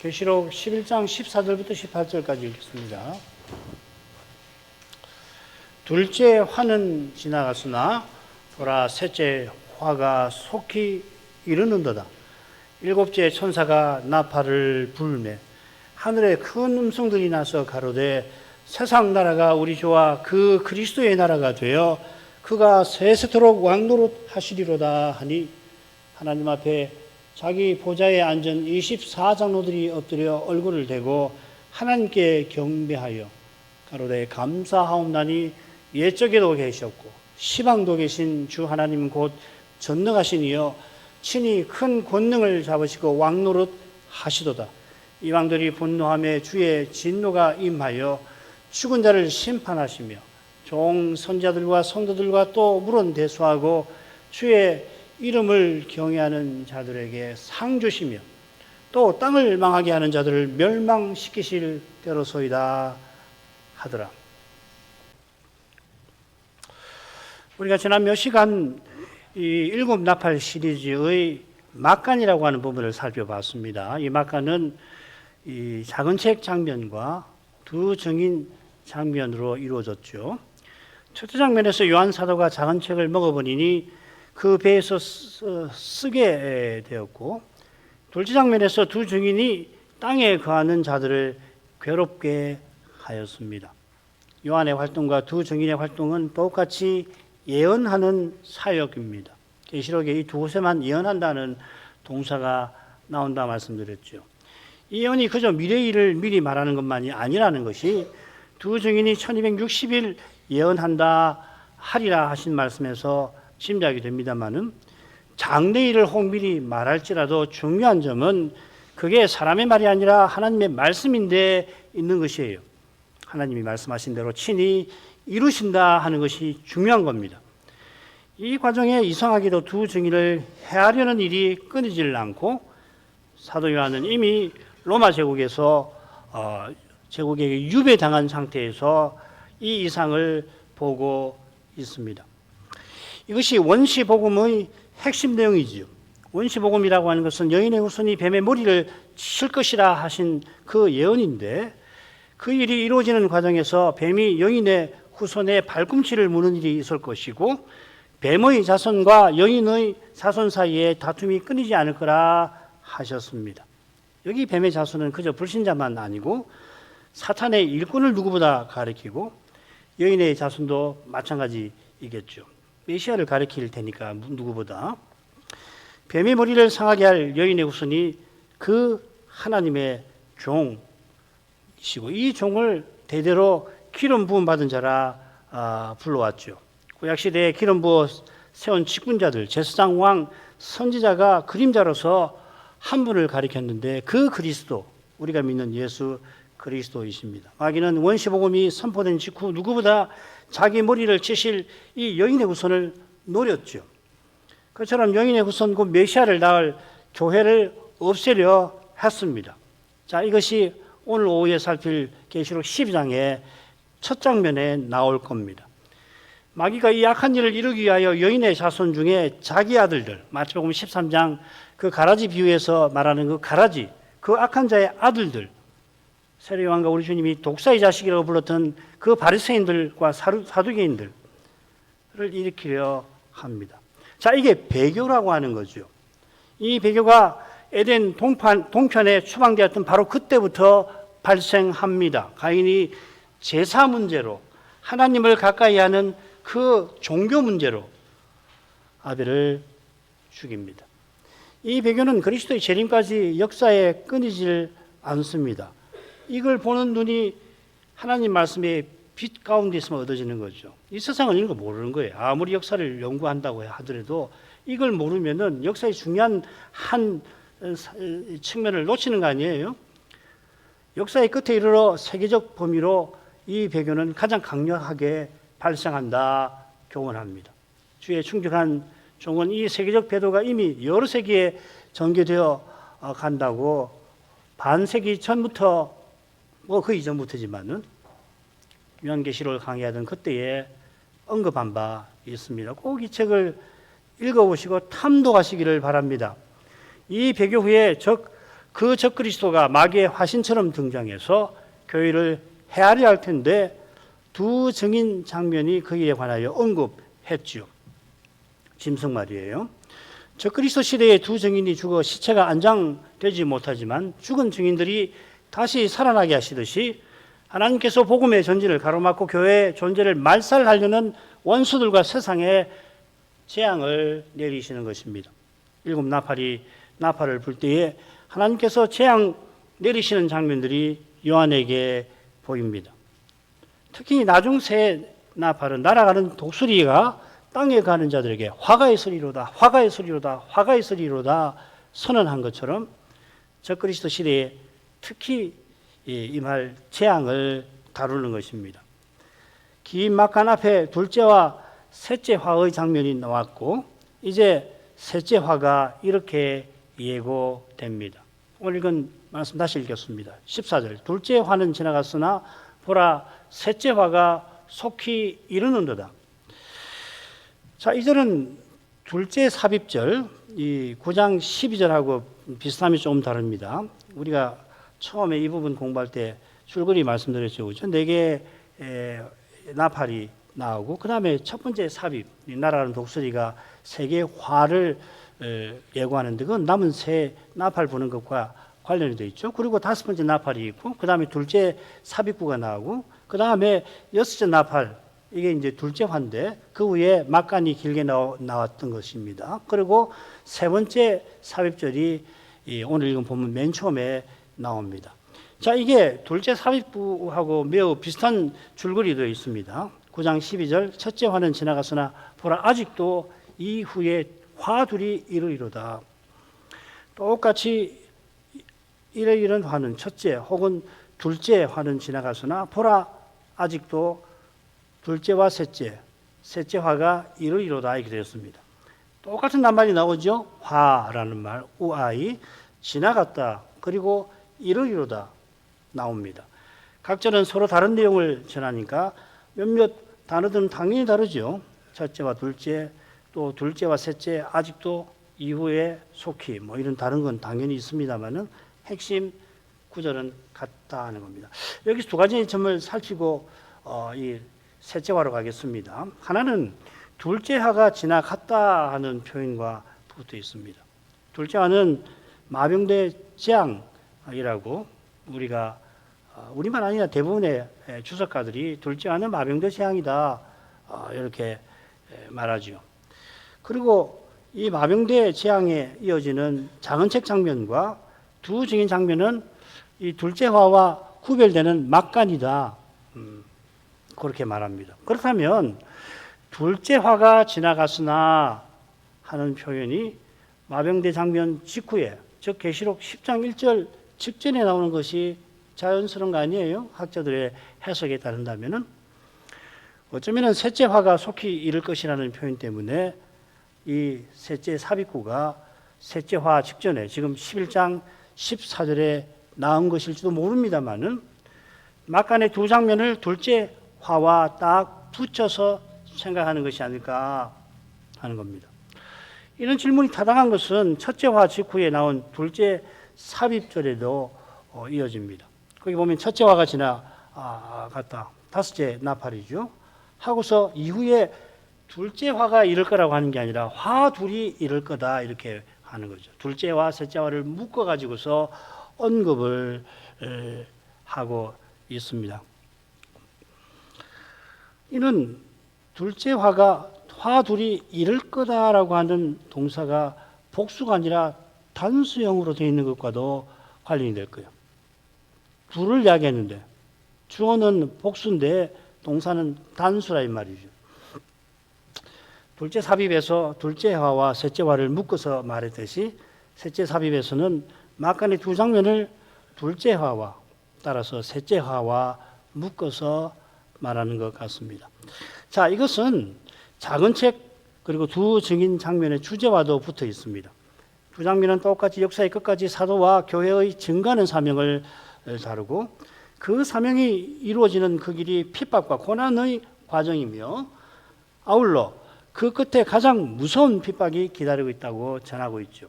계시록 11장 14절부터 18절까지 읽겠습니다. 둘째 화는 지나갔으나 보라 셋째 화가 속히 이르는도다. 일곱째 천사가 나팔을 불매 하늘에 큰 음성들이 나서 가로되 세상 나라가 우리 주와 그 그리스도의 나라가 되어 그가 세세토록 왕노릇 하시리로다 하니 하나님 앞에 자기 보좌에 앉은 24장로들이 엎드려 얼굴을 대고 하나님께 경배하여 가로되 감사하옵나니 옛적에도 계셨고 시방도 계신 주 하나님 곧 전능하신 이여 친히 큰 권능을 잡으시고 왕노릇 하시도다. 이 왕들이 분노하며 주의 진노가 임하여 죽은 자를 심판하시며 종 선자들과 성도들과 또 물은 대수하고 주의 이름을 경외하는 자들에게 상 주시며 또 땅을 망하게 하는 자들을 멸망시키실 때로소이다 하더라. 우리가 지난 몇 시간 이 일곱 나팔 시리즈의 막간이라고 하는 부분을 살펴봤습니다. 이 막간은 이 작은 책 장면과 두 증인 장면으로 이루어졌죠. 첫째 장면에서 요한 사도가 작은 책을 먹어버리니 그 배에서 쓰게 되었고, 둘째 장면에서 두 증인이 땅에 거하는 자들을 괴롭게 하였습니다. 요한의 활동과 두 증인의 활동은 똑같이 예언하는 사역입니다. 계시록에 이 두 곳에만 예언한다는 동사가 나온다 말씀드렸죠. 이 예언이 그저 미래의 일을 미리 말하는 것만이 아니라는 것이 두 증인이 1260일 예언한다 하리라 하신 말씀에서 짐작이 됩니다만은 장래 일을 혹미리 말할지라도 중요한 점은 그게 사람의 말이 아니라 하나님의 말씀인데 있는 것이에요. 하나님이 말씀하신 대로 친히 이루신다 하는 것이 중요한 겁니다. 이 과정에 이상하게도 두 증인을 해하려는 일이 끊이질 않고 사도 요한은 이미 로마 제국에서 제국에게 유배당한 상태에서 이 이상을 보고 있습니다. 이것이 원시복음의 핵심 내용이지요. 원시복음이라고 하는 것은 여인의 후손이 뱀의 머리를 칠 것이라 하신 그 예언인데 그 일이 이루어지는 과정에서 뱀이 여인의 후손의 발꿈치를 무는 일이 있을 것이고 뱀의 자손과 여인의 자손 사이에 다툼이 끊이지 않을 거라 하셨습니다. 여기 뱀의 자손은 그저 불신자만 아니고 사탄의 일꾼을 누구보다 가리키고 여인의 자손도 마찬가지이겠죠. 메시아를 가리킬 테니까 누구보다. 뱀의 머리를 상하게 할 여인의 후손이 그 하나님의 종이시고 이 종을 대대로 기름 부음 받은 자라 불러왔죠. 구약시대에 기름 부어 세운 직분자들, 제사장, 왕, 선지자가 그림자로서 한 분을 가리켰는데 그 그리스도, 우리가 믿는 예수 그리스도이십니다. 마귀는 원시복음이 선포된 직후 누구보다 자기 머리를 치실 이 여인의 후손을 노렸죠. 그처럼 여인의 후손 곧 메시아를 낳을 교회를 없애려 했습니다. 자, 이것이 오늘 오후에 살필 계시록 12장의 첫 장면에 나올 겁니다. 마귀가 이 악한 일을 이루기 위하여 여인의 자손 중에 자기 아들들, 마태복음 13장 그 가라지 비유에서 말하는 그 가라지, 그 악한 자의 아들들, 세례요한과 우리 주님이 독사의 자식이라고 불렀던 그 바리새인들과 사두개인들을 일으키려 합니다. 자, 이게 배교라고 하는 거죠. 이 배교가 에덴 동편에 추방되었던 바로 그때부터 발생합니다. 가인이 제사 문제로 하나님을 가까이 하는 그 종교 문제로 아벨을 죽입니다. 이 배교는 그리스도의 재림까지 역사에 끊이질 않습니다. 이걸 보는 눈이 하나님 말씀의 빛 가운데 있으면 얻어지는 거죠. 이 세상은 이런 거 모르는 거예요. 아무리 역사를 연구한다고 하더라도 이걸 모르면은 역사의 중요한 한 측면을 놓치는 거 아니에요? 역사의 끝에 이르러 세계적 범위로 이 배교는 가장 강력하게 발생한다 교훈합니다. 주의 충직한 종은 이 세계적 배도가 이미 여러 세기에 전개되어 간다고 반세기 전부터 그 이전부터지만은 요한계시록을 강의하던 그때에 언급한 바 있습니다. 꼭 이 책을 읽어보시고 탐독하시기를 바랍니다. 이 배교 후에 즉 그 적그리스도가 마귀의 화신처럼 등장해서 교회를 헤아려 할 텐데 두 증인 장면이 거기에 관하여 언급했죠. 짐승 말이에요. 적그리스도 시대에 두 증인이 죽어 시체가 안장되지 못하지만 죽은 증인들이 다시 살아나게 하시듯이 하나님께서 복음의 전진을 가로막고 교회의 존재를 말살하려는 원수들과 세상에 재앙을 내리시는 것입니다. 일곱 나팔이 나팔을 불 때에 하나님께서 재앙 내리시는 장면들이 요한에게 보입니다. 특히 나중 새 나팔은 날아가는 독수리가 땅에 가는 자들에게 화가의 소리로다, 화가의 소리로다, 화가의 소리로다 선언한 것처럼 적그리스도 시대에 특히 임할 재앙을 다루는 것입니다. 긴 막간 앞에 둘째와 셋째 화의 장면이 나왔고 이제 셋째 화가 이렇게 예고됩니다. 오늘 읽은 말씀 다시 읽겠습니다. 14절 둘째 화는 지나갔으나 보라 셋째 화가 속히 이르는도다. 자, 이절은 둘째 삽입절, 이 9장 12절하고 비슷함이 조금 다릅니다. 우리가 처음에 이 부분 공부할 때 줄거리 말씀드렸죠. 그렇죠? 4개의 나팔이 나오고 그 다음에 첫 번째 삽입, 날아가는 독수리가 3개의 화를 예고하는데 그건 남은 새 나팔 부는 것과 관련이 되어 있죠. 그리고 다섯 번째 나팔이 있고 그 다음에 둘째 삽입구가 나오고 그 다음에 여섯째 나팔, 이게 이제 둘째 화인데 그 위에 막간이 길게 나왔던 것입니다. 그리고 세 번째 삽입절이 오늘 읽은 본문 맨 처음에 나옵니다. 자, 이게 둘째 삽입구하고 매우 비슷한 줄거리 되어 있습니다. 9장 12절 첫째 화는 지나갔으나 보라 아직도 이후에 화 둘이 이르리로다. 똑같이 이런 화는 첫째 혹은 둘째 화는 지나갔으나 보라 아직도 둘째와 셋째 화가 이르리로다 이렇게 되었습니다. 똑같은 낱말이 나오죠. 화라는 말, 우아이, 지나갔다, 그리고 이르리로다 나옵니다. 각절은 서로 다른 내용을 전하니까 몇몇 단어들은 당연히 다르죠. 첫째와 둘째, 또 둘째와 셋째, 아직도 이후에 속히 뭐 이런 다른 건 당연히 있습니다만은 핵심 구절은 같다 하는 겁니다. 여기서 두 가지 점을 살피고 이 셋째화로 가겠습니다. 하나는 둘째화가 지나갔다 하는 표현과 붙어 있습니다. 둘째화는 마병대 재앙이라고 우리가 우리만 아니라 대부분의 주석가들이 둘째화는 마병대 재앙이다 이렇게 말하죠. 그리고 이 마병대 재앙에 이어지는 작은 책 장면과 두 증인 장면은 이 둘째화와 구별되는 막간이다. 그렇게 말합니다. 그렇다면 둘째화가 지나갔으나 하는 표현이 마병대 장면 직후에, 즉 계시록 10장 1절 직전에 나오는 것이 자연스러운 거 아니에요? 학자들의 해석에 따른다면은 어쩌면은 셋째 화가 속히 이를 것이라는 표현 때문에 이 셋째 삽입구가 셋째 화 직전에 지금 11장 14절에 나온 것일지도 모릅니다만은 막간의 두 장면을 둘째 화와 딱 붙여서 생각하는 것이 아닐까 하는 겁니다. 이런 질문이 타당한 것은 첫째 화 직후에 나온 둘째 삽입절에도 이어집니다. 거기 보면 첫째 화가 지나갔다. 다섯째 나팔이죠. 하고서 이후에 둘째 화가 이를 거라고 하는 게 아니라 화 둘이 이를 거다 이렇게 하는 거죠. 둘째와 셋째화를 묶어 가지고서 언급을 하고 있습니다. 이는 둘째 화가 화 둘이 이를 거다라고 하는 동사가 복수가 아니라 단수형으로 되어 있는 것과도 관련이 될 거예요. 둘을 이야기했는데 주어는 복수인데 동사는 단수라 이 말이죠. 둘째 삽입에서 둘째 화와 셋째 화를 묶어서 말했듯이 셋째 삽입에서는 막간의 두 장면을 둘째 화와 따라서 셋째 화와 묶어서 말하는 것 같습니다. 자, 이것은 작은 책 그리고 두 증인 장면의 주제와도 붙어 있습니다. 두 장면은 똑같이 역사의 끝까지 사도와 교회의 증거하는 사명을 다루고 그 사명이 이루어지는 그 길이 핍박과 고난의 과정이며 아울러 그 끝에 가장 무서운 핍박이 기다리고 있다고 전하고 있죠.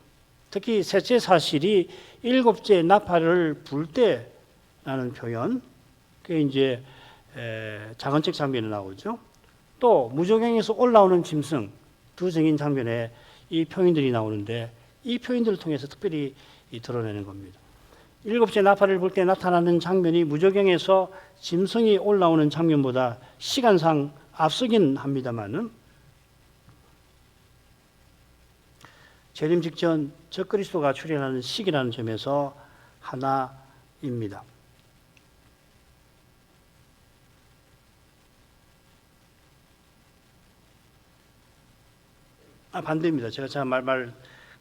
특히 셋째 사실이 일곱째 나팔을 불 때라는 표현, 그게 이제 작은 책 장면에 나오죠. 또 무저갱에서 올라오는 짐승 두 증인 장면에 이 표현들이 나오는데 이 표현들을 통해서 특별히 드러내는 겁니다. 일곱째 나팔을 불 때 나타나는 장면이 무저갱에서 짐승이 올라오는 장면보다 시간상 앞서긴 합니다만은 재림 직전 적그리스도가 출현하는 시기라는 점에서 하나입니다. 반대입니다. 제가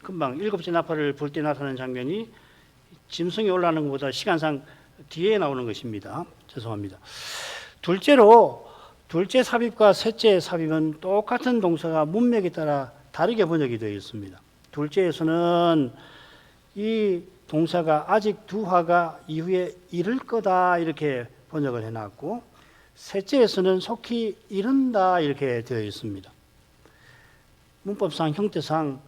금방 일곱째 나팔을 불 때 나타나는 장면이 짐승이 올라오는 것보다 시간상 뒤에 나오는 것입니다. 죄송합니다. 둘째로 둘째 삽입과 셋째 삽입은 똑같은 동사가 문맥에 따라 다르게 번역이 되어 있습니다. 둘째에서는 이 동사가 아직 두 화가 이후에 이를 거다 이렇게 번역을 해놨고 셋째에서는 속히 이른다 이렇게 되어 있습니다. 문법상 형태상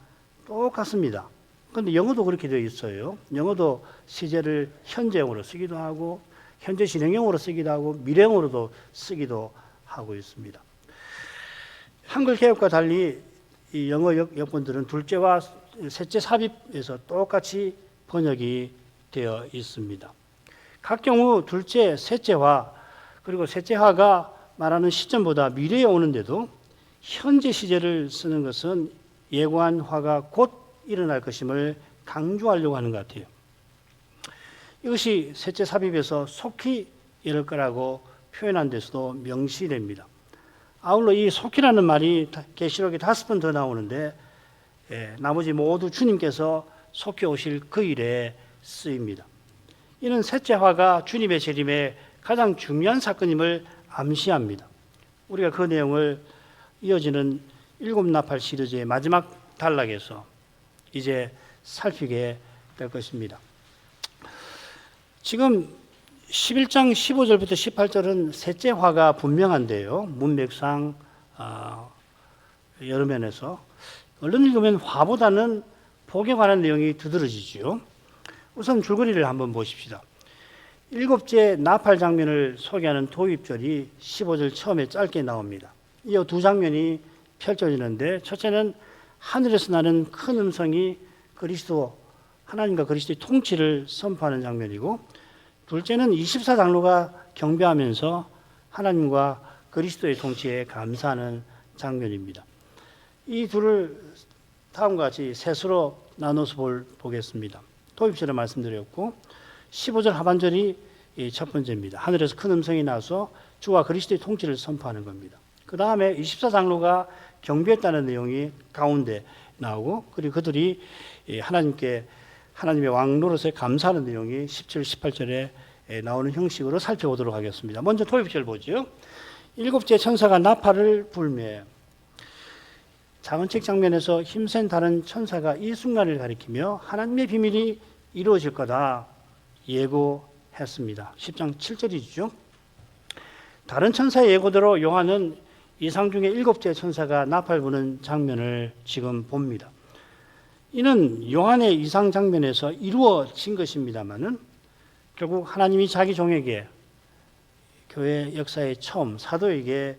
똑같습니다. 그런데 영어도 그렇게 되어 있어요. 영어도 시제를 현재형으로 쓰기도 하고 현재 진행형으로 쓰기도 하고 미래형으로도 쓰기도 하고 있습니다. 한글 개혁과 달리 이 영어 역본들은 둘째와 셋째 삽입에서 똑같이 번역이 되어 있습니다. 각 경우 둘째, 셋째화 그리고 셋째화가 말하는 시점보다 미래에 오는데도 현재 시제를 쓰는 것은 예고한 화가 곧 일어날 것임을 강조하려고 하는 것 같아요. 이것이 셋째 삽입에서 속히 이럴 거라고 표현한 데서도 명시됩니다. 아울러 이 속히라는 말이 계시록에 5번 더 나오는데 나머지 모두 주님께서 속히 오실 그 일에 쓰입니다. 이는 셋째 화가 주님의 재림의 가장 중요한 사건임을 암시합니다. 우리가 그 내용을 이어지는 일곱 나팔 시리즈의 마지막 단락에서 이제 살피게 될 것입니다. 지금 11장 15절부터 18절은 셋째 화가 분명한데요. 문맥상 여러 면에서 얼른 읽으면 화보다는 복에 관한 내용이 두드러지죠. 우선 줄거리를 한번 보십시다. 일곱째 나팔 장면을 소개하는 도입절이 15절 처음에 짧게 나옵니다. 이어 두 장면이 펼쳐지는데 첫째는 하늘에서 나는 큰 음성이 하나님과 그리스도의 통치를 선포하는 장면이고 둘째는 24장로가 경배하면서 하나님과 그리스도의 통치에 감사하는 장면입니다. 이 둘을 다음과 같이 셋으로 나눠서 보겠습니다. 도입절에 말씀드렸고 15절 하반절이 첫 번째입니다. 하늘에서 큰 음성이 나서 주와 그리스도의 통치를 선포하는 겁니다. 그 다음에 24장로가 경배했다는 내용이 가운데 나오고 그리고 그들이 하나님의 왕 노릇에 감사하는 내용이 17, 18절에 나오는 형식으로 살펴보도록 하겠습니다. 먼저 도입절 보죠. 일곱째 천사가 나팔을 불매 작은 책 장면에서 힘센 다른 천사가 이 순간을 가리키며 하나님의 비밀이 이루어질 거다 예고했습니다. 10장 7절이죠. 다른 천사의 예고대로 요한은 이상 중에 일곱째 천사가 나팔 부는 장면을 지금 봅니다. 이는 요한의 이상 장면에서 이루어진 것입니다만은 결국 하나님이 자기 종에게 교회 역사의 처음 사도에게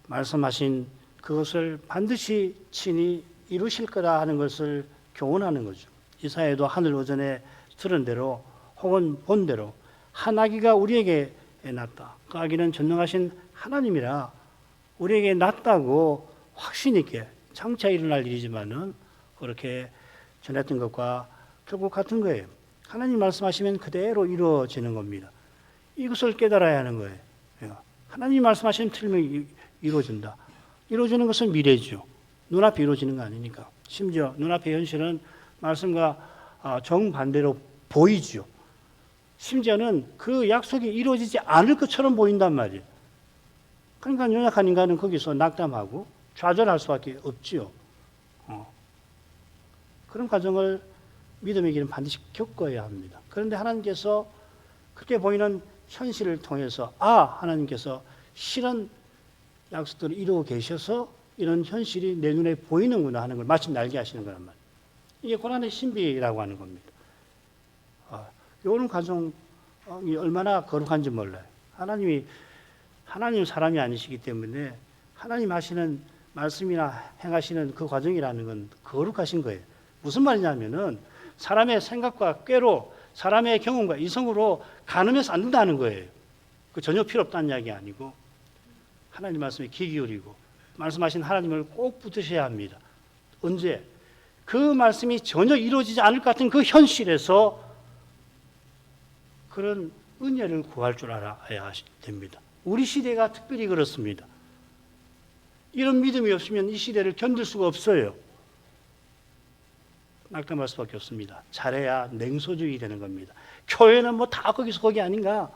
말씀하신 그것을 반드시 친히 이루실 거라 하는 것을 교훈하는 거죠. 이사야도 하늘 오전에 들은 대로 혹은 본 대로 한 아기가 우리에게 낳았다. 그 아기는 전능하신 하나님이라 우리에게 낳았다고 확신 있게 장차 일어날 일이지만은 그렇게 전했던 것과 결국 같은 거예요. 하나님 말씀하시면 그대로 이루어지는 겁니다. 이것을 깨달아야 하는 거예요. 하나님 말씀하시면 틀리면 이루어진다. 이루어지는 것은 미래죠. 눈앞에 이루어지는 거 아니니까. 심지어 눈앞의 현실은 말씀과 정반대로 보이죠. 심지어는 그 약속이 이루어지지 않을 것처럼 보인단 말이에요. 그러니까 연약한 인간은 거기서 낙담하고 좌절할 수밖에 없지요. 그런 과정을 믿음의 길은 반드시 겪어야 합니다. 그런데 하나님께서 그렇게 보이는 현실을 통해서 하나님께서 실은 약속들을 이루어 계셔서 이런 현실이 내 눈에 보이는구나 하는 걸 마침 알게 하시는 거란 말이에요. 이게 고난의 신비라고 하는 겁니다. 이런 과정이 얼마나 거룩한지 몰라요. 하나님 사람이 아니시기 때문에 하나님 하시는 말씀이나 행하시는 그 과정이라는 건 거룩하신 거예요. 무슨 말이냐면은 사람의 생각과 꾀로 사람의 경험과 이성으로 가늠해서 안 된다는 거예요. 그 전혀 필요 없다는 이야기 아니고 하나님 말씀에 귀 기울이고 말씀하신 하나님을 꼭 붙드셔야 합니다. 언제? 그 말씀이 전혀 이루어지지 않을 것 같은 그 현실에서 그런 은혜를 구할 줄 알아야 됩니다. 우리 시대가 특별히 그렇습니다. 이런 믿음이 없으면 이 시대를 견딜 수가 없어요. 낙담할 수밖에 없습니다. 잘해야 냉소주의 되는 겁니다. 교회는 뭐 다 거기서 거기 아닌가?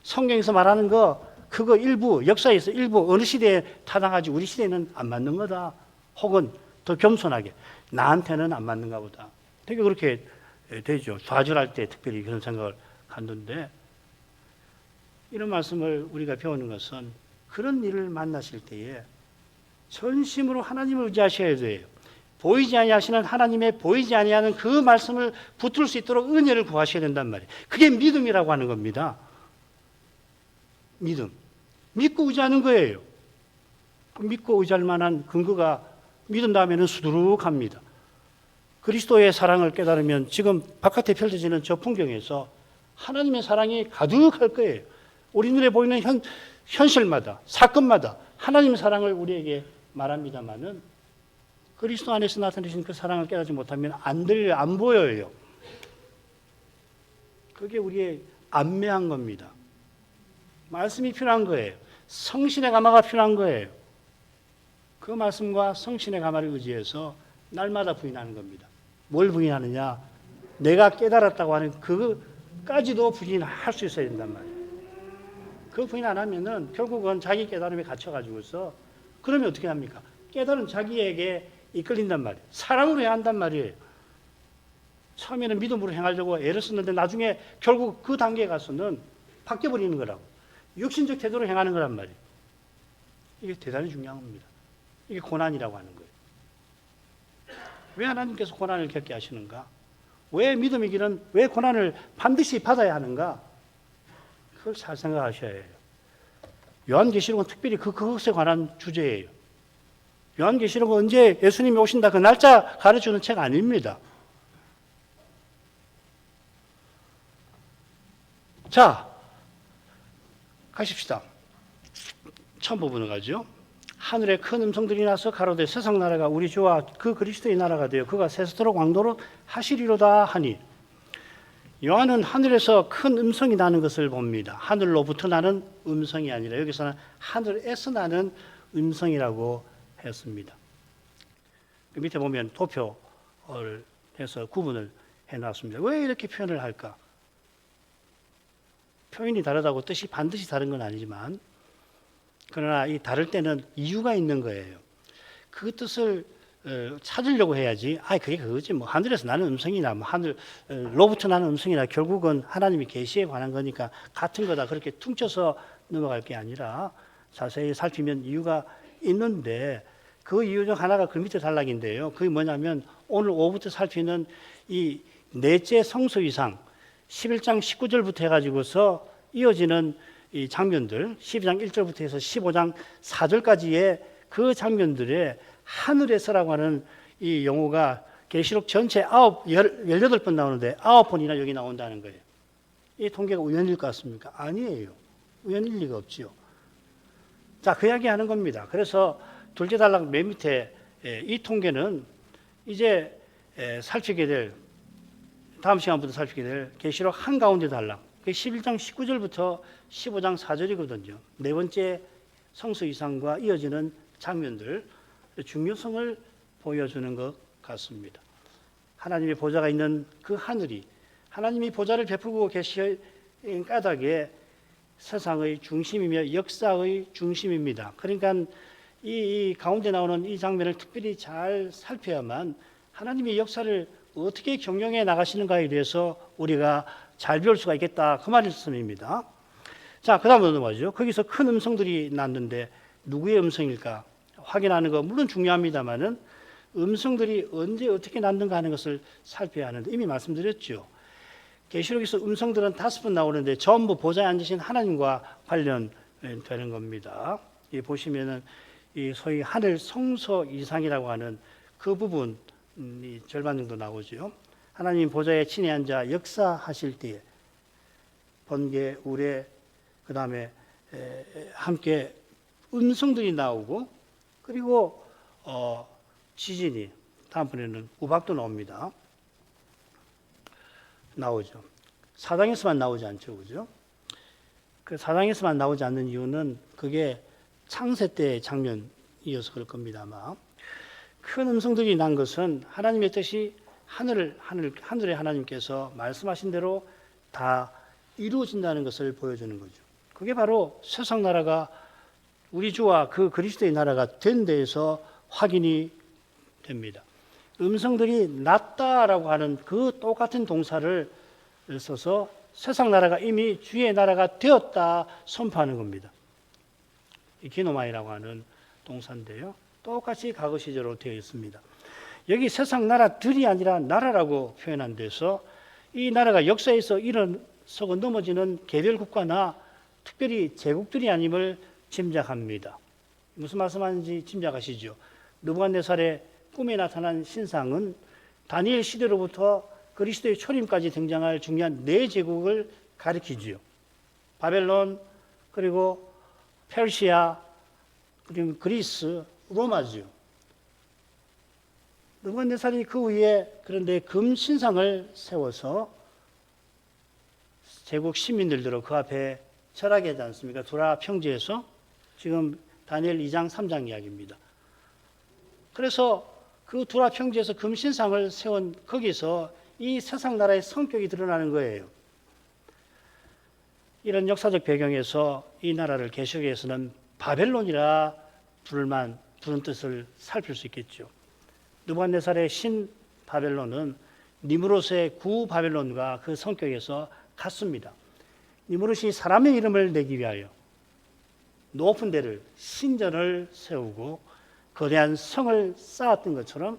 성경에서 말하는 거 그거 일부 역사에서 일부 어느 시대에 타당하지 우리 시대에는 안 맞는 거다. 혹은 더 겸손하게 나한테는 안 맞는가 보다. 되게 그렇게 되죠. 좌절할 때 특별히 그런 생각을 갖는데 이런 말씀을 우리가 배우는 것은 그런 일을 만나실 때에 전심으로 하나님을 의지하셔야 돼요. 보이지 아니하시는 하나님의 보이지 아니하는 그 말씀을 붙들 수 있도록 은혜를 구하셔야 된단 말이에요. 그게 믿음이라고 하는 겁니다. 믿음. 믿고 의지하는 거예요. 믿고 의지할 만한 근거가 믿은 다음에는 수두룩합니다. 그리스도의 사랑을 깨달으면 지금 바깥에 펼쳐지는 저 풍경에서 하나님의 사랑이 가득할 거예요. 우리 눈에 보이는 현실마다 사건마다 하나님의 사랑을 우리에게 말합니다마는 그리스도 안에서 나타내신 그 사랑을 깨닫지 못하면 안 들려요. 안 보여요. 그게 우리의 안매한 겁니다. 말씀이 필요한 거예요. 성신의 감화가 필요한 거예요. 그 말씀과 성신의 감화를 의지해서 날마다 부인하는 겁니다. 뭘 부인하느냐? 내가 깨달았다고 하는 그까지도 부인할 수 있어야 된단 말이에요. 그 부인 안 하면은 결국은 자기 깨달음에 갇혀가지고서 그러면 어떻게 합니까? 깨달은 자기에게 이끌린단 말이에요. 사랑으로 해야 한단 말이에요. 처음에는 믿음으로 행하려고 애를 썼는데 나중에 결국 그 단계에 가서는 바뀌어버리는 거라고. 육신적 태도로 행하는 거란 말이에요. 이게 대단히 중요한 겁니다. 이게 고난이라고 하는 거예요. 왜 하나님께서 고난을 겪게 하시는가? 왜 믿음의 길은 왜 고난을 반드시 받아야 하는가? 그걸 잘 생각하셔야 해요. 요한계시록은 특별히 그것에 관한 주제예요. 요한계시록은 언제 예수님이 오신다 그 날짜 가르쳐주는 책 아닙니다. 자, 가십시다. 처음 부분을 가죠. 하늘에 큰 음성들이 나서 가로되 세상 나라가 우리 주와 그 그리스도의 나라가 되어 그가 세세토록 왕도로 하시리로다 하니 요한은 하늘에서 큰 음성이 나는 것을 봅니다. 하늘로부터 나는 음성이 아니라 여기서는 하늘에서 나는 음성이라고 했습니다. 그 밑에 보면 도표를 해서 구분을 해놨습니다. 왜 이렇게 표현을 할까? 표현이 다르다고 뜻이 반드시 다른 건 아니지만 그러나 이 다를 때는 이유가 있는 거예요. 그 뜻을 찾으려고 해야지. 그게 그거지. 뭐 하늘에서 나는 음성이나 뭐 하늘로부터 나는 음성이나 결국은 하나님이 계시에 관한 거니까 같은 거다. 그렇게 퉁쳐서 넘어갈 게 아니라 자세히 살피면 이유가 있는데 그 이유 중 하나가 그 밑에 단락인데요. 그게 뭐냐면 오늘 오후부터 살피는 이 넷째 성소이상 11장 19절부터 해가지고서 이어지는 이 장면들 12장 1절부터 해서 15장 4절까지의 그 장면들에 하늘에서라고 하는 이 용어가 계시록 전체 18번 나오는데 9번이나 여기 나온다는 거예요. 이 통계가 우연일 것 같습니까? 아니에요. 우연일 리가 없지요. 자, 그 이야기 하는 겁니다. 그래서 둘째 단락 맨 밑에 이 통계는 이제 살피게 될 다음 시간부터 살피게 될 계시록 한가운데 단락 11장 19절부터 15장 4절이거든요. 네 번째 성소 이상과 이어지는 장면들 중요성을 보여주는 것 같습니다. 하나님의 보좌가 있는 그 하늘이 하나님이 보좌를 베풀고 계신 까닭에 세상의 중심이며 역사의 중심입니다. 그러니까 이 가운데 나오는 이 장면을 특별히 잘 살펴야만 하나님의 역사를 어떻게 경영해 나가시는가에 대해서 우리가 잘 배울 수가 있겠다. 그 말씀입니다. 자, 그 다음으로 넘어가죠. 거기서 큰 음성들이 났는데 누구의 음성일까? 확인하는 거 물론 중요합니다만은 음성들이 언제 어떻게 났는가 하는 것을 살펴야 하는데 이미 말씀드렸죠. 계시록에서 음성들은 5번 나오는데 전부 보좌에 앉으신 하나님과 관련되는 겁니다. 이 보시면은 이 소위 하늘 성소 이상이라고 하는 그 부분 이 절반 정도 나오죠. 하나님 보좌에 친히 앉아 역사하실 때에 번개, 우레, 그 다음에 함께 음성들이 나오고 그리고 지진이 다음번에는 우박도 나옵니다. 나오죠. 사당에서만 나오지 않죠, 그죠? 그 사당에서만 나오지 않는 이유는 그게 창세 때의 장면이어서 그럴 겁니다, 아마. 큰 음성들이 난 것은 하나님의 뜻이 하늘의 하나님께서 말씀하신 대로 다 이루어진다는 것을 보여주는 거죠. 그게 바로 세상 나라가 우리 주와 그 그리스도의 나라가 된 데에서 확인이 됩니다. 음성들이 났다라고 하는 그 똑같은 동사를 써서 세상 나라가 이미 주의 나라가 되었다 선포하는 겁니다. 이 기노마이라고 하는 동사인데요. 똑같이 과거 시제로 되어 있습니다. 여기 세상 나라들이 아니라 나라라고 표현한 데서 이 나라가 역사에서 일어서고 넘어지는 개별 국가나 특별히 제국들이 아님을 짐작합니다. 무슨 말씀하는지 짐작하시죠? 느부갓네살의 꿈에 나타난 신상은 다니엘 시대로부터 그리스도의 초림까지 등장할 중요한 4제국을 가리키지요. 바벨론, 그리고 페르시아, 그리고 그리스, 로마지요. 느부갓네살이 그 위에 그런데 금 신상을 세워서 제국 시민들 들어 그 앞에 절하게 하지 않습니까? 두라 평지에서 지금 다니엘 2장 3장 이야기입니다. 그래서 그 두라 평지에서 금 신상을 세운 거기서 이 세상 나라의 성격이 드러나는 거예요. 이런 역사적 배경에서 이 나라를 계시록에서는 바벨론이라 부른 뜻을 살필 수 있겠죠. 느부갓네살의 신 바벨론은 니무롯의 구 바벨론과 그 성격에서 같습니다. 니무롯이 사람의 이름을 내기 위하여 높은 데를 신전을 세우고 거대한 성을 쌓았던 것처럼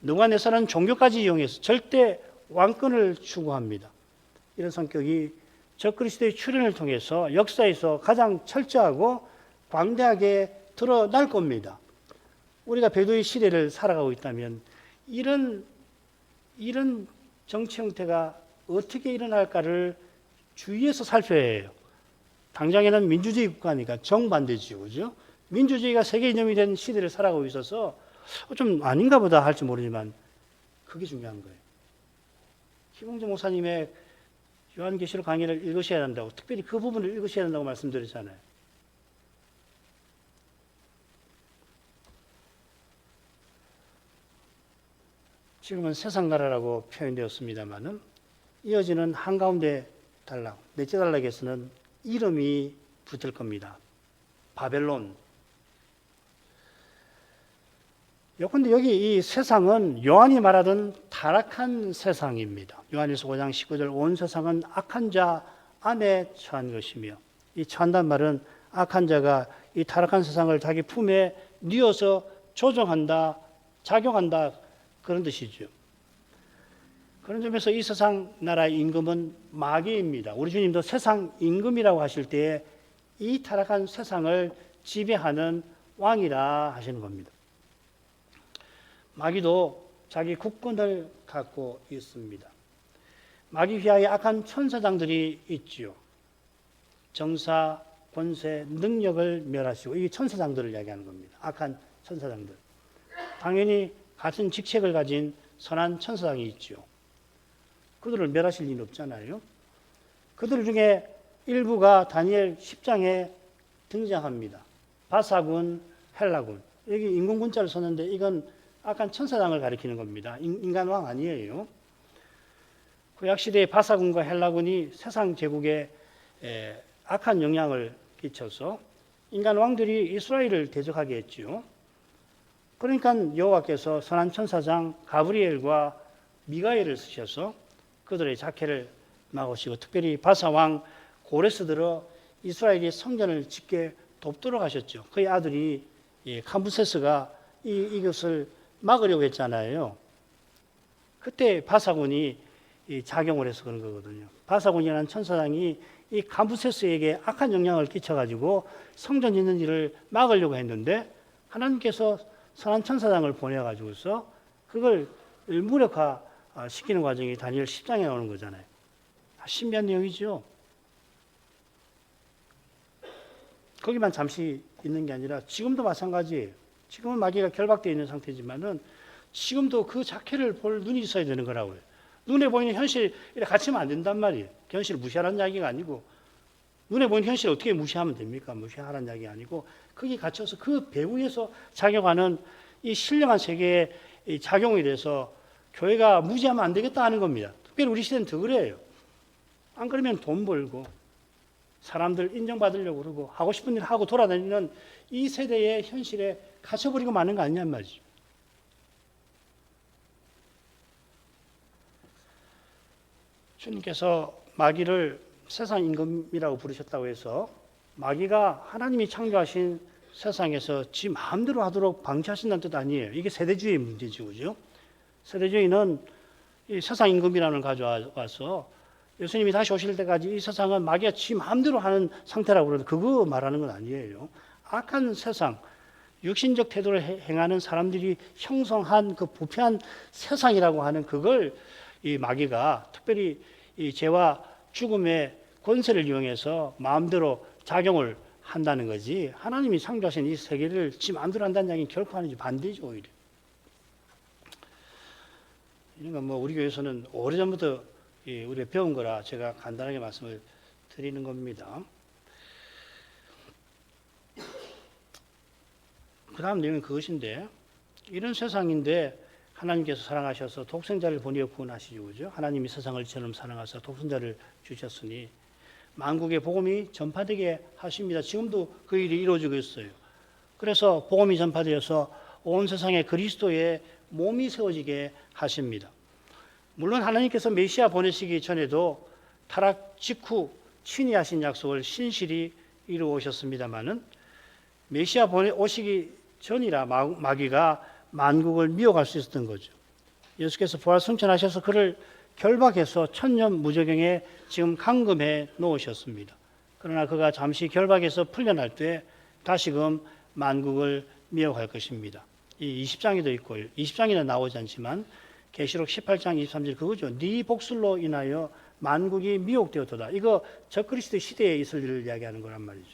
느부갓네살은 종교까지 이용해서 절대 왕권을 추구합니다. 이런 성격이 적그리스도의 출현을 통해서 역사에서 가장 철저하고 광대하게 드러날 겁니다. 우리가 배도의 시대를 살아가고 있다면 이런 정치 형태가 어떻게 일어날까를 주의해서 살펴야 해요. 당장에는 민주주의 국가니까 정반대지요, 그죠? 민주주의가 세계 이념이 된 시대를 살아가고 있어서 좀 아닌가 보다 할지 모르지만 그게 중요한 거예요. 김홍재 목사님의 요한계시록 강의를 읽으셔야 한다고, 특별히 그 부분을 읽으셔야 한다고 말씀드렸잖아요. 지금은 세상 나라라고 표현되었습니다만은 이어지는 한가운데 단락, 넷째 단락에서는 이름이 붙을 겁니다. 바벨론. 근데 여기 이 세상은 요한이 말하던 타락한 세상입니다. 요한일서 5장 19절 온 세상은 악한 자 안에 처한 것이며, 이 처한다는 말은 악한 자가 이 타락한 세상을 자기 품에 뉘어서 조종한다, 작용한다 그런 뜻이죠. 그런 점에서 이 세상 나라의 임금은 마귀입니다. 우리 주님도 세상 임금이라고 하실 때에 이 타락한 세상을 지배하는 왕이라 하시는 겁니다. 마귀도 자기 국권을 갖고 있습니다. 마귀 휘하에 악한 천사장들이 있지요. 정사, 권세, 능력을 멸하시고, 이 천사장들을 이야기하는 겁니다. 악한 천사장들. 당연히 같은 직책을 가진 선한 천사장이 있죠. 그들을 멸하실 일은 없잖아요. 그들 중에 일부가 다니엘 10장에 등장합니다. 바사군, 헬라군. 여기 인공군자를 썼는데 이건 악한 천사장을 가리키는 겁니다. 인간왕 아니에요. 구약시대의 바사군과 헬라군이 세상 제국에 악한 영향을 끼쳐서 인간왕들이 이스라엘을 대적하게 했지요. 그러니까 여호와께서 선한 천사장 가브리엘과 미가엘을 쓰셔서 그들의 작해를 막으시고, 특별히 바사왕 고레스 들어 이스라엘이 성전을 짓게 돕도록 하셨죠. 그의 아들이 캄부세스가 이것을 막으려고 했잖아요. 그때 바사군이 작용을 해서 그런 거거든요. 바사군이라는 천사장이 이 감부세스에게 악한 영향을 끼쳐가지고 성전 짓는 일을 막으려고 했는데 하나님께서 선한 천사장을 보내가지고서 그걸 무력화시키는 과정이 다니엘 10장에 나오는 거잖아요. 신비한 내용이죠. 거기만 잠시 있는 게 아니라 지금도 마찬가지예요. 지금은 마귀가 결박되어 있는 상태지만은 지금도 그 자켓을 볼 눈이 있어야 되는 거라고요. 눈에 보이는 현실 이렇게 갇히면 안 된단 말이에요. 현실을 무시하라는 이야기가 아니고 눈에 보이는 현실을 어떻게 무시하면 됩니까? 무시하라는 이야기가 아니고 거기 갇혀서 그 배후에서 작용하는 이 신령한 세계의 작용에 대해서 교회가 무시하면 안 되겠다 하는 겁니다. 특별히 우리 시대는 더 그래요. 안 그러면 돈 벌고 사람들 인정받으려고 그러고 하고 싶은 일 하고 돌아다니는 이 세대의 현실에 갇혀버리고 마는 거 아니냔 말이죠. 주님께서 마귀를 세상 임금이라고 부르셨다고 해서 마귀가 하나님이 창조하신 세상에서 지 마음대로 하도록 방치하신다는 뜻 아니에요. 이게 세대주의의 문제죠. 그죠? 세대주의는 이 세상 임금이라는 걸 가져와서 예수님이 다시 오실 때까지 이 세상은 마귀가 지 마음대로 하는 상태라고 그러는데 그거 말하는 건 아니에요. 악한 세상, 육신적 태도를 행하는 사람들이 형성한 그 부패한 세상이라고 하는 그걸 이 마귀가 특별히 이 죄와 죽음의 권세를 이용해서 마음대로 작용을 한다는 거지 하나님이 창조하신 이 세계를 지 마음대로 한다는 이야기는 결코 아니지 반대죠 오히려. 이런 건 뭐 우리 교회에서는 오래전부터 우리가 배운 거라 제가 간단하게 말씀을 드리는 겁니다. 그 다음 내용은 그것인데 이런 세상인데 하나님께서 사랑하셔서 독생자를 보내어 구원하시죠. 그죠? 하나님이 세상을 이처럼 사랑하사 독생자를 주셨으니 만국의 복음이 전파되게 하십니다. 지금도 그 일이 이루어지고 있어요. 그래서 복음이 전파되어서 온 세상에 그리스도의 몸이 세워지게 하십니다. 물론 하나님께서 메시아 보내시기 전에도 타락 직후 친히 하신 약속을 신실히 이루어 오셨습니다마는 메시아 오시기 전이라 마귀가 만국을 미혹할 수 있었던 거죠. 예수께서 부활 승천하셔서 그를 결박해서 천년 무저경에 지금 감금해 놓으셨습니다. 그러나 그가 잠시 결박해서 풀려날 때 다시금 만국을 미혹할 것입니다. 이 20장에도 있고 20장에는 나오지 않지만 계시록 18장 23절 그거죠. 네 복술로 인하여 만국이 미혹되었도다. 이거 적그리스도 시대에 있을 일을 이야기하는 거란 말이죠.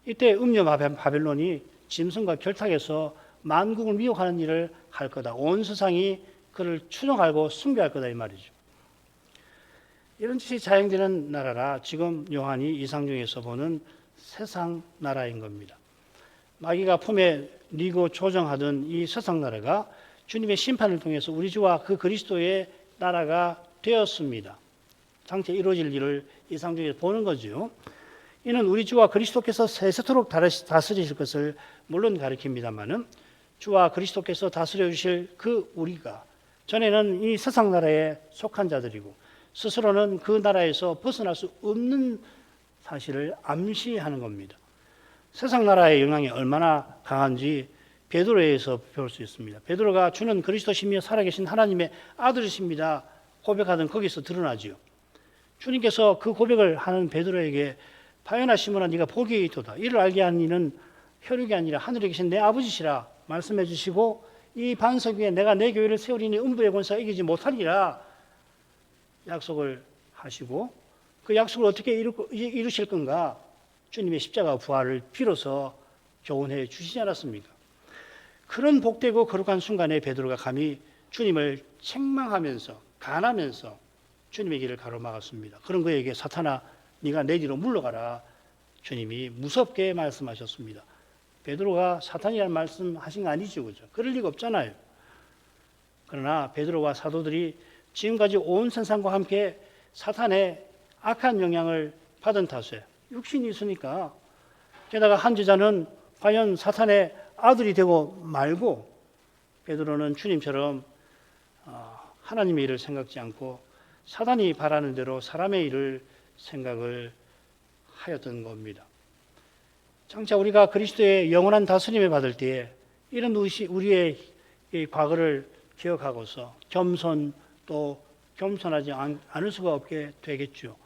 이때 음녀 바벨론이 짐승과 결탁해서 만국을 미혹하는 일을 할 거다. 온 세상이 그를 추종하고 숭배할 거다 이 말이죠. 이런 짓이 자행되는 나라라 지금 요한이 이상중에서 보는 세상 나라인 겁니다. 마귀가 품에 니고 조정하던 이 세상 나라가 주님의 심판을 통해서 우리 주와 그 그리스도의 나라가 되었습니다. 장차 이루어질 일을 이상중에서 보는 거죠. 이는 우리 주와 그리스도께서 세세토록 다스리실 것을 물론 가리킵니다마는 주와 그리스도께서 다스려 주실 그 우리가 전에는 이 세상 나라에 속한 자들이고 스스로는 그 나라에서 벗어날 수 없는 사실을 암시하는 겁니다. 세상 나라의 영향이 얼마나 강한지 베드로에서 배울 수 있습니다. 베드로가 주는 그리스도시며 살아계신 하나님의 아들이십니다 고백하던 거기서 드러나지요. 주님께서 그 고백을 하는 베드로에게 바요나 시몬아 네가 복이 있도다. 이를 알게 한 이는 혈육이 아니라 하늘에 계신 내 아버지시라 말씀해 주시고 이 반석 위에 내가 내 교회를 세우리니 음부의 권세가 이기지 못하리라 약속을 하시고 그 약속을 어떻게 이루실 건가? 주님의 십자가 부활을 빌어서 교훈해 주시지 않았습니까? 그런 복되고 거룩한 순간에 베드로가 감히 주님을 책망하면서 간하면서 주님의 길을 가로막았습니다. 그런 그에게 사탄아 네가 내 뒤로 물러가라 주님이 무섭게 말씀하셨습니다. 베드로가 사탄이라는 말씀하신 거 아니죠, 그죠? 그럴 리가 없잖아요. 그러나 베드로와 사도들이 지금까지 온 세상과 함께 사탄의 악한 영향을 받은 탓에 육신이 있으니까 게다가 한 제자는 과연 사탄의 아들이 되고 말고 베드로는 주님처럼 하나님의 일을 생각지 않고 사단이 바라는 대로 사람의 일을 생각을 하였던 겁니다. 장차 우리가 그리스도의 영원한 다스림을 받을 때에 이런 우리의 이 과거를 기억하고서 겸손 또 겸손하지 않을 수가 없게 되겠죠.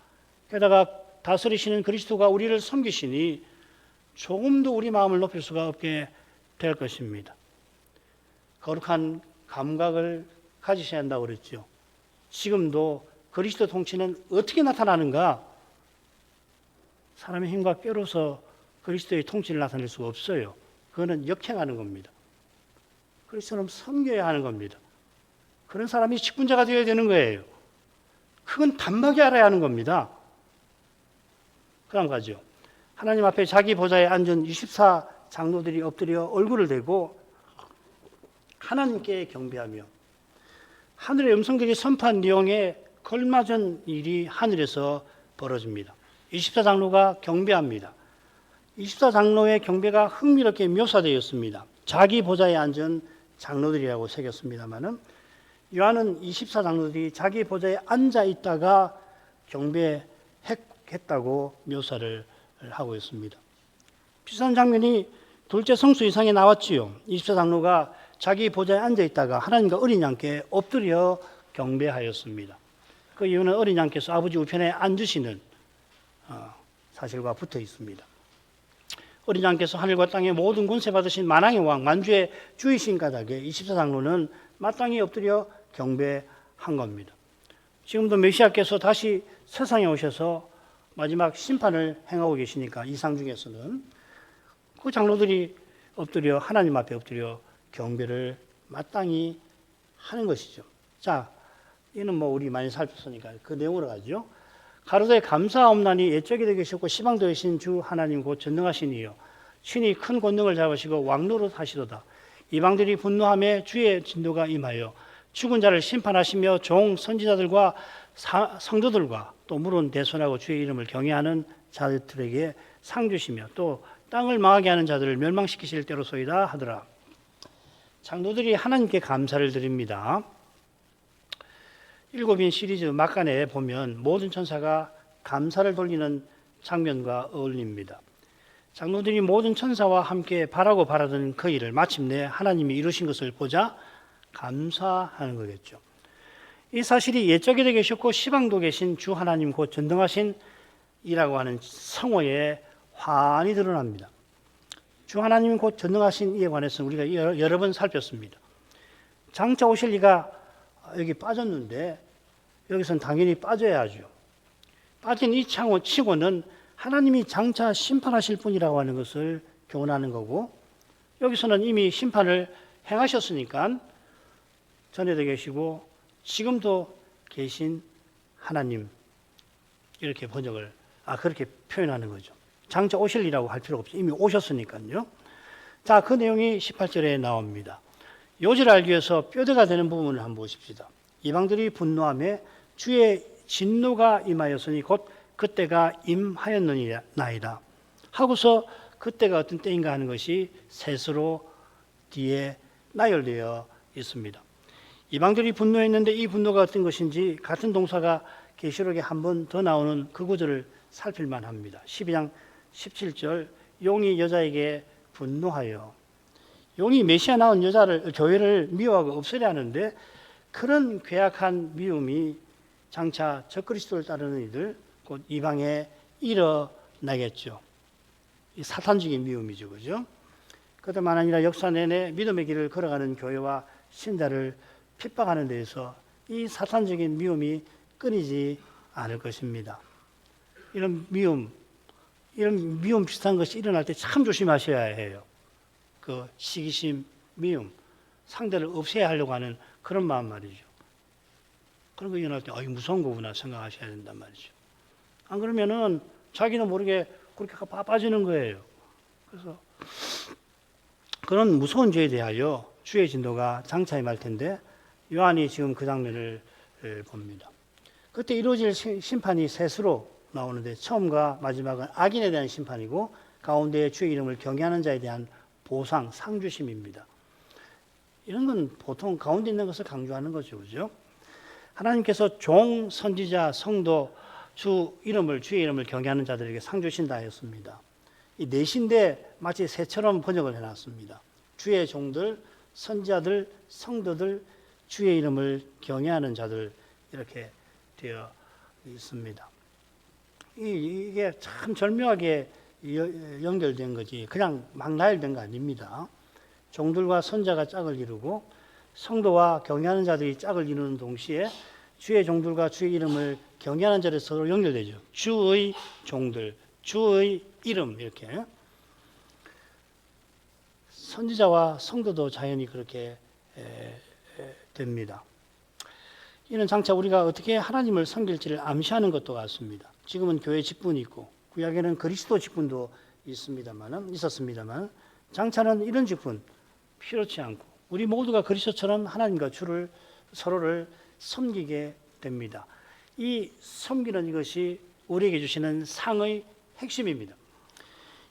게다가 다스리시는 그리스도가 우리를 섬기시니 조금도 우리 마음을 높일 수가 없게 될 것입니다. 거룩한 감각을 가지셔야 한다고 그랬죠. 지금도 그리스도 통치는 어떻게 나타나는가? 사람의 힘과 꾀로서 그리스도의 통치를 나타낼 수가 없어요. 그거는 역행하는 겁니다. 그리스도는 섬겨야 하는 겁니다. 그런 사람이 직분자가 되어야 되는 거예요. 그건 단박에 알아야 하는 겁니다. 그 다음 가죠. 하나님 앞에 자기 보좌에 앉은 24 장로들이 엎드려 얼굴을 대고 하나님께 경배하며 하늘의 음성들이 선포한 내용에 걸맞은 일이 하늘에서 벌어집니다. 24 장로가 경배합니다. 24 장로의 경배가 흥미롭게 묘사되었습니다. 자기 보좌에 앉은 장로들이라고 새겼습니다마는 요한은 24 장로들이 자기 보좌에 앉아 있다가 경배했다고 묘사를 하고 있습니다. 비슷한 장면이 둘째 성수 이상에 나왔지요. 24 장로가 자기 보좌에 앉아 있다가 하나님과 어린 양께 엎드려 경배하였습니다. 그 이유는 어린 양께서 아버지 우편에 앉으시는 사실과 붙어 있습니다. 어린 양께서 하늘과 땅의 모든 권세 받으신 만왕의 왕 만주의 주이신 까닭에 24 장로는 마땅히 엎드려 경배한 겁니다. 지금도 메시아께서 다시 세상에 오셔서 마지막 심판을 행하고 계시니까 이상 중에서는 그 장로들이 엎드려 하나님 앞에 엎드려 경배를 마땅히 하는 것이죠. 자, 이는 뭐 우리 많이 살폈으니까 그 내용으로 가죠. 가로되 감사옵나니 옛적에도 계셨고 시방도 계신 주 하나님 곧 전능하신 이여 신이 큰 권능을 잡으시고 왕노릇 하시도다. 이방들이 분노하며 주의 진노가 임하여 죽은 자를 심판하시며 종 선지자들과 성도들과 또 물은 대손하고 주의 이름을 경외하는 자들에게 상 주시며 또 땅을 망하게 하는 자들을 멸망시키실 때로소이다 하더라. 장로들이 하나님께 감사를 드립니다. 일곱인 시리즈 막간에 보면 모든 천사가 감사를 돌리는 장면과 어울립니다. 장로들이 모든 천사와 함께 바라고 바라던 그 일을 마침내 하나님이 이루신 것을 보자 감사하는 거겠죠. 이 사실이 옛적에도 계셨고 시방도 계신 주 하나님 곧 전능하신 이라고 하는 성호에 환히 드러납니다. 주 하나님 곧 전능하신 이에 관해서는 우리가 여러 번 살폈습니다. 장차 오실 이가 여기 빠졌는데 여기서는 당연히 빠져야 하죠. 빠진 이 창호 치고는 하나님이 장차 심판하실 분이라고 하는 것을 교훈하는 거고 여기서는 이미 심판을 행하셨으니까 전에도 계시고 지금도 계신 하나님 이렇게 번역을 그렇게 표현하는 거죠. 장차 오실이라고 할 필요가 없죠. 이미 오셨으니까요. 자, 그 내용이 18절에 나옵니다. 요지를 알기 위해서 뼈대가 되는 부분을 한번 보십시다. 이방들이 분노하며 주의 진노가 임하였으니 곧 그때가 임하였느니라 하고서 그때가 어떤 때인가 하는 것이 셋으로 뒤에 나열되어 있습니다. 이방들이 분노했는데 이 분노가 어떤 것인지 같은 동사가 계시록에 한 번 더 나오는 그 구절을 살필만 합니다. 12장 17절 용이 여자에게 분노하여 용이 메시아 나온 교회를 미워하고 없애려 하는데 그런 괴악한 미움이 장차 적그리스도를 따르는 이들 곧 이방에 일어나겠죠. 이 사탄적인 미움이죠. 그죠? 그뿐만 아니라 역사 내내 믿음의 길을 걸어가는 교회와 신자를 핍박하는 데에서 이 사탄적인 미움이 끊이지 않을 것입니다. 이런 미움 비슷한 것이 일어날 때 참 조심하셔야 해요. 그 시기심, 미움, 상대를 없애야 하려고 하는 그런 마음 말이죠. 그런 거 일어날 때 무서운 거구나 생각하셔야 된단 말이죠. 안 그러면은 자기는 모르게 그렇게 빠지는 거예요. 그래서 그런 무서운 죄에 대하여 주의 진노가 장차 임할 텐데 요한이 지금 그 장면을 봅니다. 그때 이루어질 심판이 셋으로 나오는데 처음과 마지막은 악인에 대한 심판이고 가운데에 주의 이름을 경외하는 자에 대한 보상, 상주심입니다. 이런 건 보통 가운데 있는 것을 강조하는 거죠. 그죠? 하나님께서 종, 선지자, 성도, 주의 이름을 경외하는 자들에게 상 주신다 했습니다. 이 넷인데 마치 새처럼 번역을 해놨습니다. 주의 종들, 선지자들, 성도들, 주의 이름을 경외하는 자들 이렇게 되어 있습니다. 이게 참 절묘하게 연결된 거지 그냥 막 나열된 거 아닙니다. 종들과 선자가 짝을 이루고 성도와 경외하는 자들이 짝을 이루는 동시에 주의 종들과 주의 이름을 경외하는 자들 서로 연결되죠. 주의 종들, 주의 이름 이렇게. 선지자와 성도도 자연히 그렇게 됩니다. 이는 장차 우리가 어떻게 하나님을 섬길지를 암시하는 것도 같습니다. 지금은 교회 직분이 있고 구약에는 그리스도 직분도 있었습니다만 장차는 이런 직분 필요치 않고 우리 모두가 그리스도처럼 하나님과 주를 서로를 섬기게 됩니다. 이 섬기는 이것이 우리에게 주시는 상의 핵심입니다.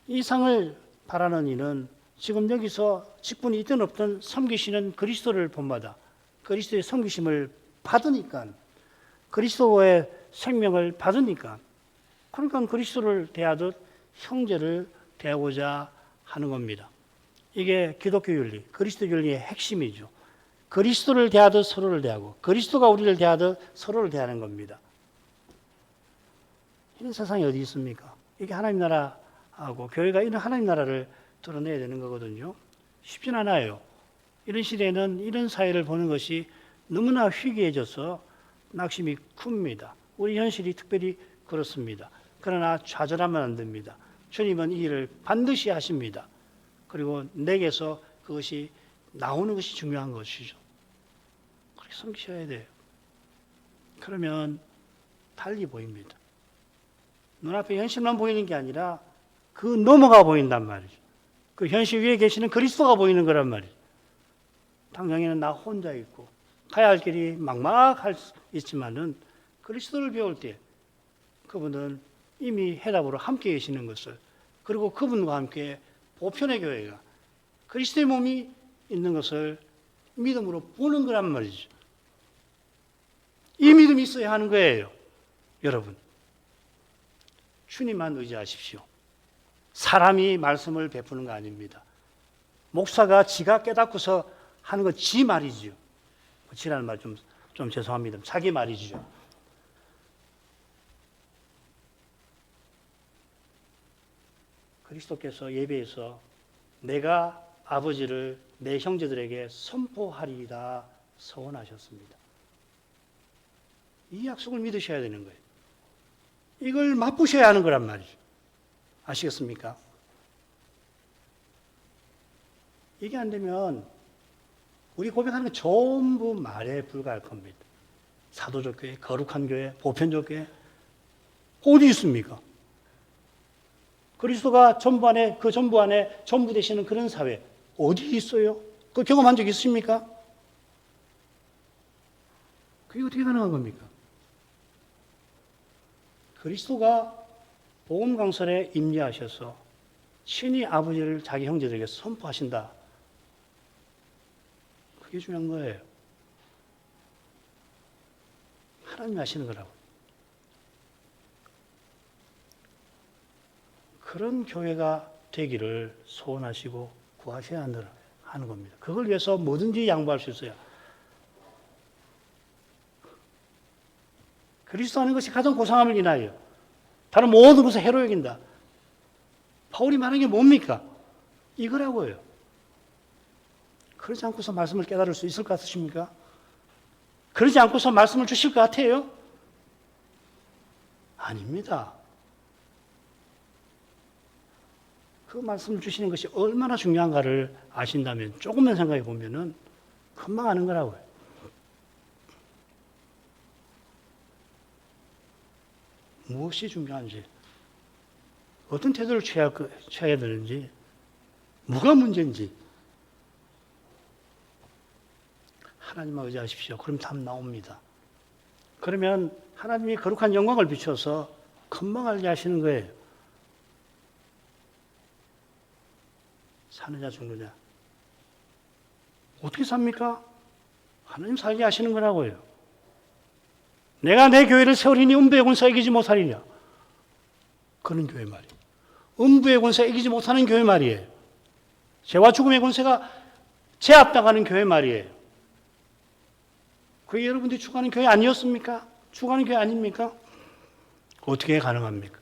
이 상을 바라는 이는 지금 여기서 직분이 있든 없든 섬기시는 그리스도를 본받아 그리스도의 섬기심을 받으니까 그리스도의 생명을 받으니까 그러니까 그리스도를 대하듯 형제를 대하고자 하는 겁니다. 이게 기독교 윤리, 그리스도 윤리의 핵심이죠. 그리스도를 대하듯 서로를 대하고 그리스도가 우리를 대하듯 서로를 대하는 겁니다. 이런 세상이 어디 있습니까? 이게 하나님 나라하고 교회가 이런 하나님 나라를 드러내야 되는 거거든요. 쉽진 않아요. 이런 시대에는 이런 사회를 보는 것이 너무나 희귀해져서 낙심이 큽니다. 우리 현실이 특별히 그렇습니다. 그러나 좌절하면 안 됩니다. 주님은 이 일을 반드시 하십니다. 그리고 내게서 그것이 나오는 것이 중요한 것이죠. 그렇게 섬기셔야 돼요. 그러면 달리 보입니다. 눈앞에 현실만 보이는 게 아니라 그 넘어가 보인단 말이죠. 그 현실 위에 계시는 그리스도가 보이는 거란 말이죠. 당장에는 나 혼자 있고 가야 할 길이 막막할 수 있지만은 그리스도를 배울 때 그분은 이미 해답으로 함께 계시는 것을 그리고 그분과 함께 보편의 교회가 그리스도의 몸이 있는 것을 믿음으로 보는 거란 말이죠. 이 믿음이 있어야 하는 거예요. 여러분, 주님만 의지하십시오. 사람이 말씀을 베푸는 거 아닙니다. 목사가 지가 깨닫고서 하는 건 지 말이죠. 지라는 말 좀 죄송합니다. 자기 말이죠. 그리스도께서 예배에서 내가 아버지를 내 형제들에게 선포하리라 서원하셨습니다. 이 약속을 믿으셔야 되는 거예요. 이걸 맛보셔야 하는 거란 말이죠. 아시겠습니까? 이게 안 되면 우리 고백하는 건 전부 말에 불과할 겁니다. 사도적 교회, 거룩한 교회, 보편적 교회 어디 있습니까? 그리스도가 전부 안에 그 전부 안에 전부 되시는 그런 사회 어디 있어요? 그 경험한 적 있습니까? 그게 어떻게 가능한 겁니까? 그리스도가 복음 강설에 임재하셔서 친히 아버지를 자기 형제들에게 선포하신다. 그게 중요한 거예요. 하나님이 하시는 거라고. 그런 교회가 되기를 소원하시고 구하셔야 하는 겁니다. 그걸 위해서 뭐든지 양보할 수 있어요. 그리스도 하는 것이 가장 고상함을 인하여 다른 모든 것을 해로 여긴다. 바울이 말하는 게 뭡니까? 이거라고요. 그러지 않고서 말씀을 깨달을 수 있을 것 같으십니까? 그러지 않고서 말씀을 주실 것 같아요? 아닙니다. 그 말씀을 주시는 것이 얼마나 중요한가를 아신다면 조금만 생각해 보면은 금방 아는 거라고요. 무엇이 중요한지, 어떤 태도를 취해야 되는지, 뭐가 문제인지 하나님만 의지하십시오. 그럼 답 나옵니다. 그러면 하나님이 거룩한 영광을 비춰서 금방 알게 하시는 거예요. 사느냐 죽느냐 어떻게 삽니까? 하나님 살게 하시는 거라고요. 내가 내 교회를 세우리니 음부의 권세 이기지 못하리냐. 그런 교회 말이에요. 음부의 권세 이기지 못하는 교회 말이에요. 죄와 죽음의 권세가 제압당하는 교회 말이에요. 그게 여러분들이 추구하는 교회 아니었습니까? 추구하는 교회 아닙니까? 어떻게 가능합니까?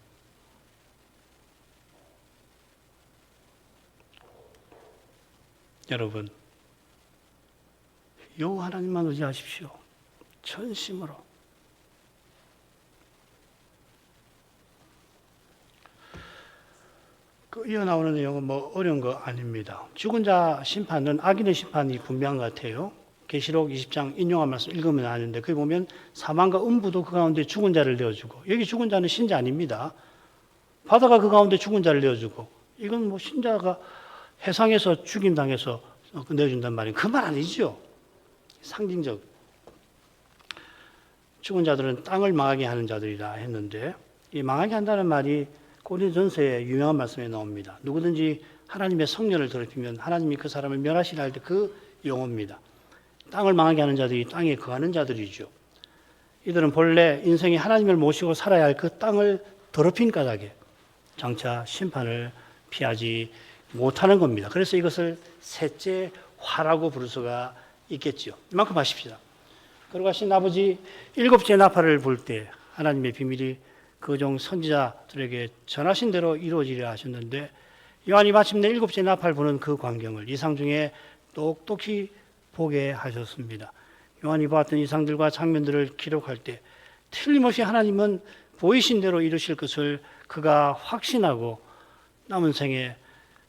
여러분, 여호와 하나님만 의지하십시오. 전심으로. 그 이어 나오는 내용은 뭐 어려운 거 아닙니다. 죽은 자 심판은 악인의 심판이 분명한 것 같아요. 계시록 20장 인용한 말씀 읽으면 아는데 거기 보면 사망과 음부도 그 가운데 죽은 자를 내어주고, 여기 죽은 자는 신자 아닙니다. 바다가 그 가운데 죽은 자를 내어주고, 이건 뭐 신자가 해상에서 죽임당해서 내어준단 말이에요. 그 말 아니죠. 상징적. 죽은 자들은 땅을 망하게 하는 자들이라 했는데, 이 망하게 한다는 말이 고린도전서의 유명한 말씀에 나옵니다. 누구든지 하나님의 성령을 더럽히면 하나님이 그 사람을 멸하시라 할 때 그 용어입니다. 땅을 망하게 하는 자들이 땅에 거하는 자들이죠. 이들은 본래 인생에 하나님을 모시고 살아야 할 그 땅을 더럽힌 까닭에 장차 심판을 피하지 못하는 겁니다. 그래서 이것을 셋째 화라고 부를 수가 있겠지요. 이만큼 하십시다. 거룩하신 아버지, 일곱째 나팔을 불 때 하나님의 비밀이 그 종 선지자들에게 전하신 대로 이루어지려 하셨는데, 요한이 마침내 일곱째 나팔 부는 그 광경을 이상 중에 똑똑히 보게 하셨습니다. 요한이 보았던 이상들과 장면들을 기록할 때 틀림없이 하나님은 보이신 대로 이루실 것을 그가 확신하고 남은 생에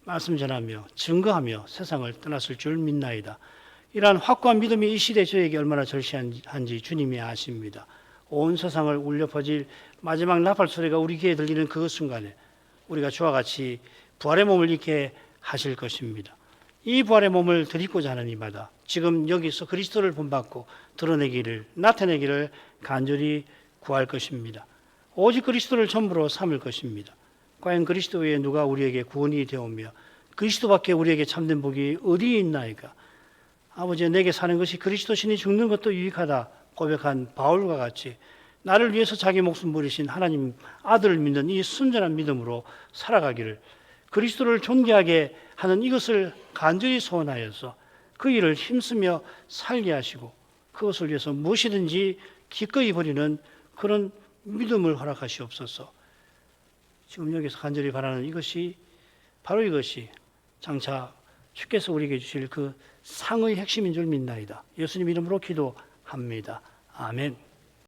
말씀 전하며 증거하며 세상을 떠났을 줄 믿나이다. 이러한 확고한 믿음이 이 시대 저에게 얼마나 절실한지 주님이 아십니다. 온 세상을 울려 퍼질 마지막 나팔 소리가 우리 귀에 들리는 그 순간에 우리가 주와 같이 부활의 몸을 입게 하실 것입니다. 이 부활의 몸을 드리고자 하는 이마다 지금 여기서 그리스도를 본받고 드러내기를, 나타내기를 간절히 구할 것입니다. 오직 그리스도를 전부로 삼을 것입니다. 과연 그리스도 외에 누가 우리에게 구원이 되오며 그리스도밖에 우리에게 참된 복이 어디 있나이까? 아버지, 내게 사는 것이 그리스도 신이 죽는 것도 유익하다 고백한 바울과 같이 나를 위해서 자기 목숨 버리신 하나님 아들을 믿는 이 순전한 믿음으로 살아가기를, 그리스도를 존귀하게 하는 이것을 간절히 소원하여서 그 일을 힘쓰며 살게 하시고 그것을 위해서 무엇이든지 기꺼이 버리는 그런 믿음을 허락하시옵소서. 지금 여기서 간절히 바라는 이것이, 바로 이것이 장차 주께서 우리에게 주실 그 상의 핵심인 줄 믿나이다. 예수님 이름으로 기도합니다. 아멘.